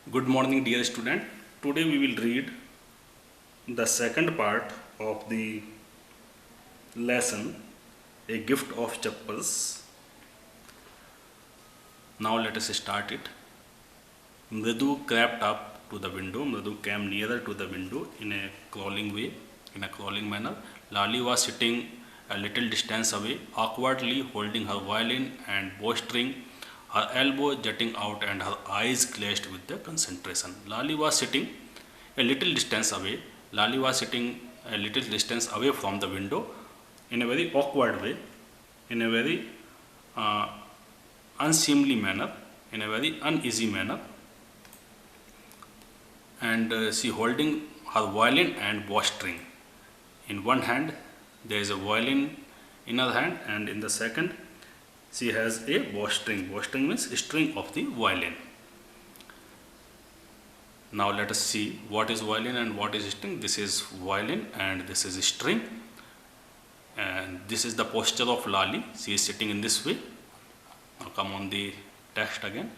Good morning, dear student. Today we will read the second part of the lesson, A Gift of Chappals. Now let us start it. Mridu crept up to the window. Mridu came nearer to the window in a crawling way, in a crawling manner. Lali was sitting a little distance away, awkwardly holding her violin and bowstring, her elbow jutting out and her eyes glazed with the concentration. Lali was sitting a little distance away. Lali was sitting a little distance away from the window in a very awkward way, in a very uh, unseemly manner, in a very uneasy manner, and she holding her violin and bowstring. In one hand, there is a violin in her hand, and in the second, she has a bowstring. Bowstring means string of the violin. Now let us see what is violin and what is string. This is violin and this is string, and this is the posture of Lali. She is sitting in this way. Now come on the text again.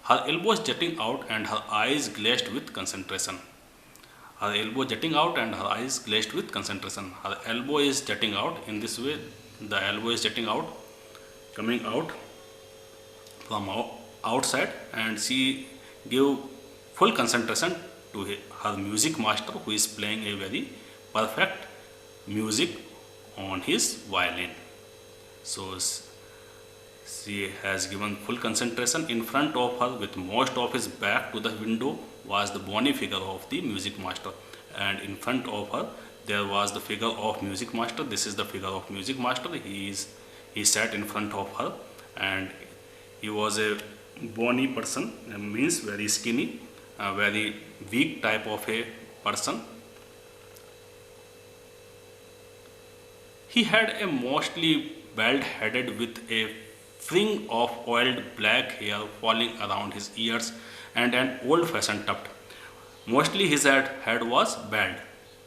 Her elbows jutting out and her eyes glazed with concentration. Her elbow jutting out and her eyes glazed with concentration. Her elbow is jutting out in this way. The elbow is jutting out, coming out from outside, and she gave full concentration to her music master, who is playing a very perfect music on his violin. So she has given full concentration. In front of her, with most of his back to the window, was the bony figure of the music master, and in front of her there was the figure of music master. This is the figure of music master. He sat in front of her, and he was a bony person, means very skinny, a very weak type of a person. He had a mostly bald headed with a fring of oiled black hair falling around his ears and an old fashioned tuft. Mostly his head was bald.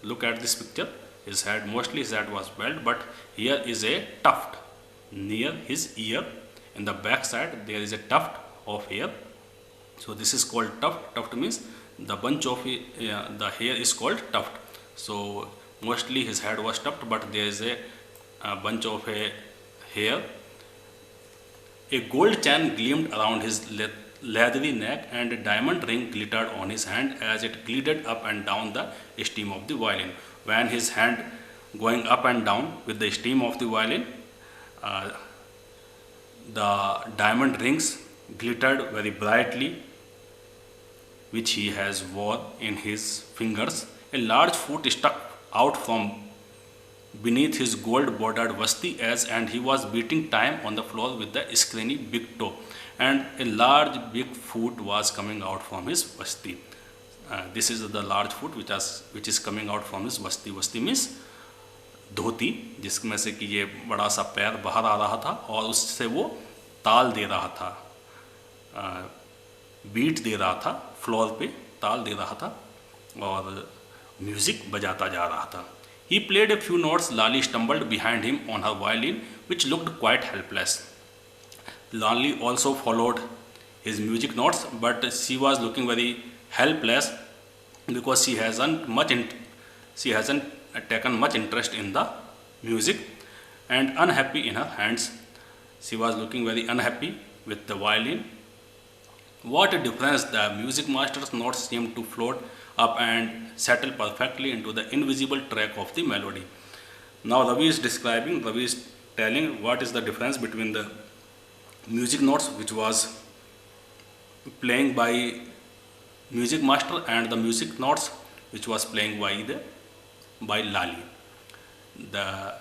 Look at this picture. Mostly his head was bald, but here is a tuft near his ear. In the back side, there is a tuft of hair. So this is called tuft. Tuft means the bunch of the hair is called tuft. So mostly his head was tuft, but there is a bunch of hair. A gold chain gleamed around his leathery neck, and a diamond ring glittered on his hand as it glided up and down the stem of the violin. When his hand going up and down with the stem of the violin, uh, the diamond rings glittered very brightly, which he has wore in his fingers. A large foot stuck out from beneath his gold bordered vasti and he was beating time on the floor with the scrawny big toe, and a large big foot was coming out from his vasti. This is the large foot which is coming out from his vasti. Vasti means धोती, जिसमें से कि ये बड़ा सा पैर बाहर आ रहा था और उससे वो ताल दे रहा था, बीट दे रहा था, फ्लोर पे ताल दे रहा था और म्यूजिक बजाता जा रहा था. He played a few notes. Lali stumbled behind him on her violin, which looked quite helpless. Lali also followed his music notes, but she was looking very helpless because she hasn't taken much interest in the music, and unhappy in her hands. She was looking very unhappy with the violin. What a difference! The music master's notes seemed to float up and settle perfectly into the invisible track of the melody. Now Ravi is telling what is the difference between the music notes which was playing by music master and the music notes which was playing by Lali. The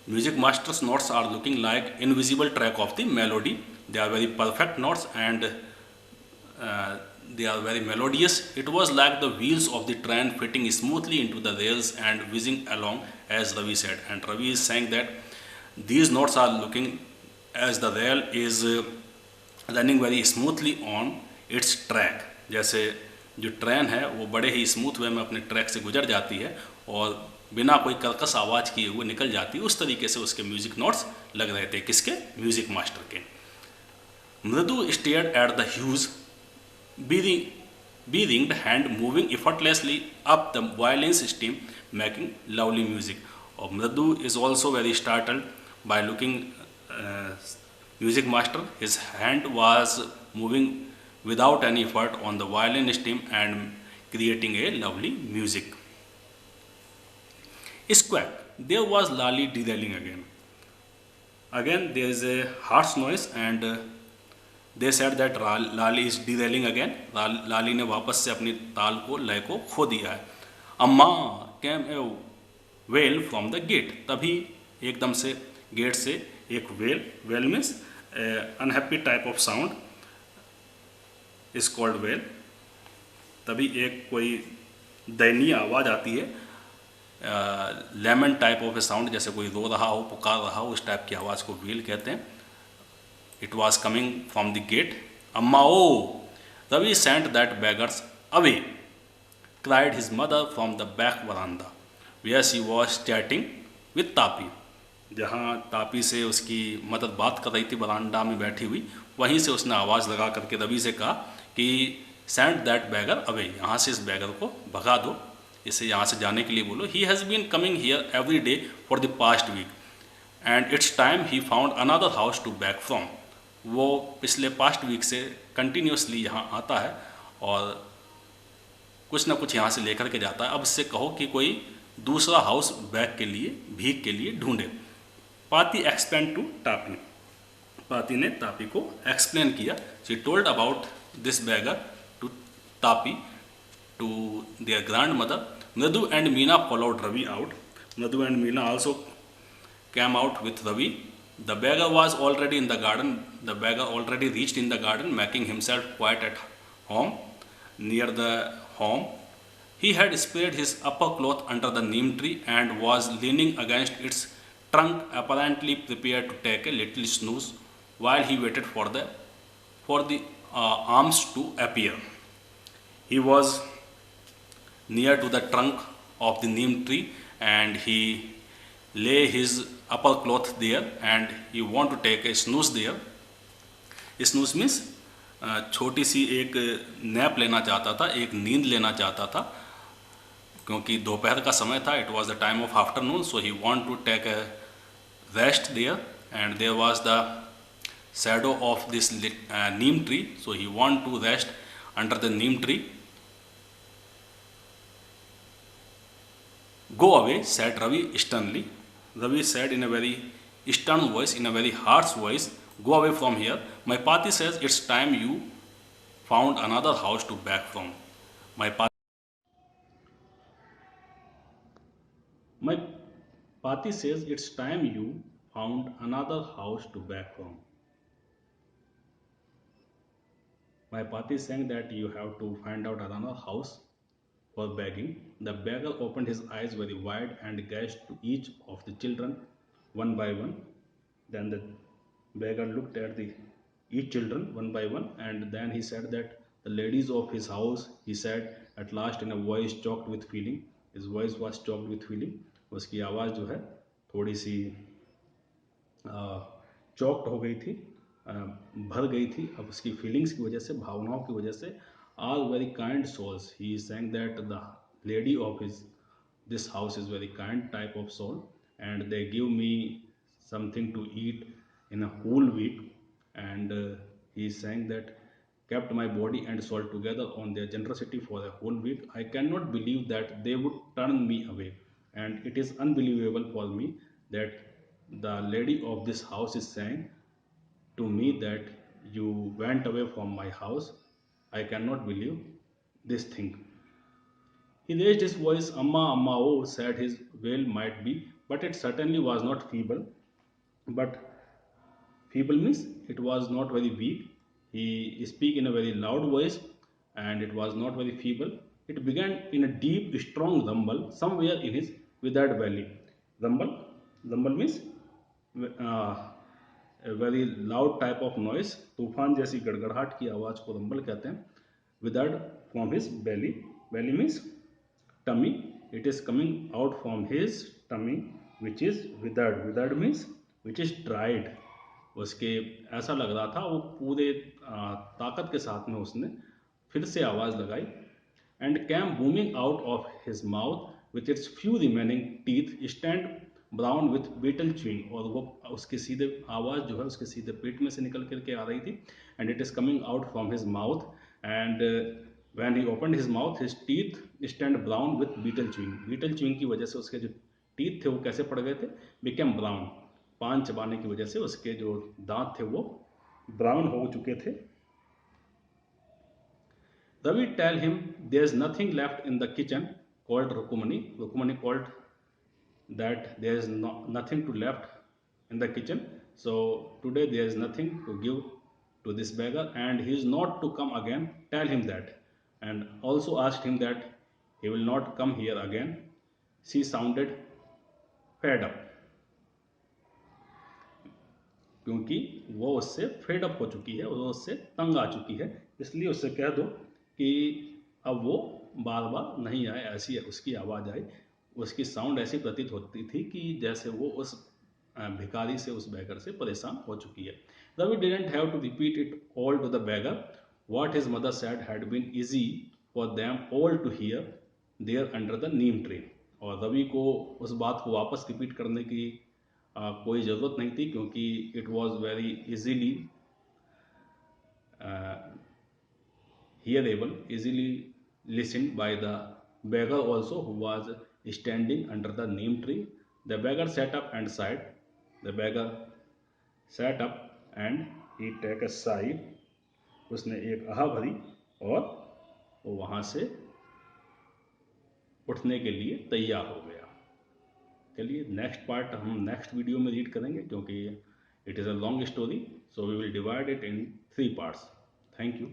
music master's notes are looking like invisible track of the melody. They are very perfect notes, and they are very melodious. It was like the wheels of the train fitting smoothly into the rails and whizzing along, as Ravi said. And Ravi is saying that these notes are looking as the rail is running very smoothly on its track. जैसे जो train है वो बड़े ही smooth way में अपने track से गुजर जाती है और बिना कोई कर्कश आवाज़ किए हुए निकल जाती है, उस तरीके से उसके म्यूजिक नोट्स लग रहे थे. किसके? म्यूजिक मास्टर के. मृदु stared at the huge be ringed hand moving effortlessly up the violin's stem, making lovely music. Or Mradu is also very startled by looking uh, music master. His hand was moving without any effort on the violin stem and creating a lovely music. Squawk. There was Lali derailing again. Again, there is a harsh noise and they said that Lali is derailing again. लाली ने वापस से अपनी ताल को लय को खो दिया है. अम्मा came a wail from the gate. तभी एकदम से गेट से एक wail means unhappy type of sound is called wail. तभी एक कोई दयनीय आवाज़ आती है, lemon type of A sound, जैसे कोई रो रहा हो, पुकार रहा हो, उस टाइप की आवाज़ को वेल कहते हैं. It was coming from the gate. Amma oh Ravi send that beggars away, cried his mother from the back veranda where she was chatting with Tapi. जहाँ तापी से उसकी मदर बात कर रही थी वरांडा में बैठी हुई, वहीं से उसने आवाज़ लगा करके रवि से कहा कि सेंट दैट बैगर अवे, यहाँ से इस बैगर को भगा दो, इसे यहाँ से जाने के लिए बोलो. He has been coming here every day for the past week and it's time he found another house to beg from. वो पिछले पास्ट वीक से कंटिन्यूसली यहाँ आता है और कुछ ना कुछ यहाँ से लेकर के जाता है. अब इससे कहो कि कोई दूसरा हाउस बैक के लिए, भीख के लिए ढूंढे. पाती एक्सप्लेन टू टापी. पाती ने तापी को एक्सप्लेन किया. She told about this beggar to Tapi to their grandmother. Nadu and Meena followed Ravi out. Nadu and Meena also came out with Ravi. The beggar was already in the garden. The beggar already reached in the garden, making himself quite at home. Near the home, he had spread his upper cloth under the neem tree and was leaning against its trunk, apparently prepared to take a little snooze while he waited for the arms to appear. He was near to the trunk of the neem tree and he lay his upper cloth there and he want to take a snooze there. Snooze means छोटी सी एक nap लेना चाहता था, एक नींद लेना चाहता था, क्योंकि दोपहर का समय था. It was the time of afternoon, so he want to take a rest there and there was the shadow of this neem tree, so he want to rest under the neem tree. Go away, said Ravi sternly. Ravi said in a very stern voice, in a very harsh voice, go away from here. My Pati says it's time you found another house to back from. My Pati says it's time you found another house to back from. My Pati is saying that you have to find out another house for begging. The beggar opened his eyes very wide and gazed to each of the children one by one. Then the beggar looked at each children one by one and then he said that the ladies of his house, he said at last in a voice choked with feeling. His voice was choked with feeling. उसकी आवाज़ जो है थोड़ी सी चौक्ड हो गई थी, भर गई थी. अब उसकी फीलिंग्स की वजह से, भावनाओं की वजह से, all very kind souls. He is saying that the lady of this house is very kind type of soul and they give me something to eat in a whole week and he is saying that kept my body and soul together on their generosity for a whole week. I cannot believe that they would turn me away and it is unbelievable for me that the lady of this house is saying to me that you went away from my house. I cannot believe this thing. He raised his voice, Amma, Amma, oh, said his wail might be, but it certainly was not feeble. But feeble means it was not very weak. He speak in a very loud voice and it was not very feeble. It began in a deep, strong rumble somewhere in his withered belly. Rumble, rumble means a very loud type of noise. तूफान जैसी गड़गड़ाहट की आवाज़ को rumble कहते हैं. Withered from his belly. Belly means tummy. It is coming out from his tummy which is withered. Withered means which is dried. उसके ऐसा लग रहा था वो पूरे ताकत के साथ में उसने फिर से आवाज़ लगाई, and came booming out of his mouth with its few remaining teeth stained brown with betel chewing, और वो उसके सीधे आवाज़ जो है उसके सीधे पेट में से निकल करके आ रही थी, and it is coming out from his mouth, and when he opened his mouth his teeth stained brown with betel chewing. Betel chewing की वजह से उसके जो टीथ थे वो कैसे पड़ गए थे, बिकेम ब्राउन, पान चबाने की वजह से उसके जो दांत थे वो ब्राउन हो चुके थे। Ravi tell him there's nothing left in the kitchen, called Rukumani. Rukumani called that there is nothing to left in the kitchen. So today there is nothing to give to this beggar, and he is not to come again. Tell him that, and also asked him that he will not come here again. She sounded fed up, क्योंकि वो उससे fed up हो चुकी है, वो उससे तंग आ चुकी है, इसलिए उससे कह दो कि अब वो बार बार नहीं आए। ऐसी उसकी आवाज़ आई, उसकी साउंड ऐसी प्रतीत होती थी कि जैसे वो उस भिखारी से, उस बैगर से परेशान हो चुकी है। Ravi didn't have to repeat it all to the beggar, what his mother said had been easy for them all to hear there under the neem tree. और रवि को उस बात को वापस रिपीट करने की कोई ज़रूरत नहीं थी, क्योंकि it was very easily hearable, easily listened by the beggar also, who was standing under the neem tree. The beggar sat up and sighed. The beggar sat up and he took a sigh. उसने एक आह भरी और वो वहाँ से उठने के लिए तैयार हो गया। चलिए नेक्स्ट पार्ट हम नेक्स्ट वीडियो में रीड करेंगे, क्योंकि it is a long story, so we will divide it in 3 parts. Thank you.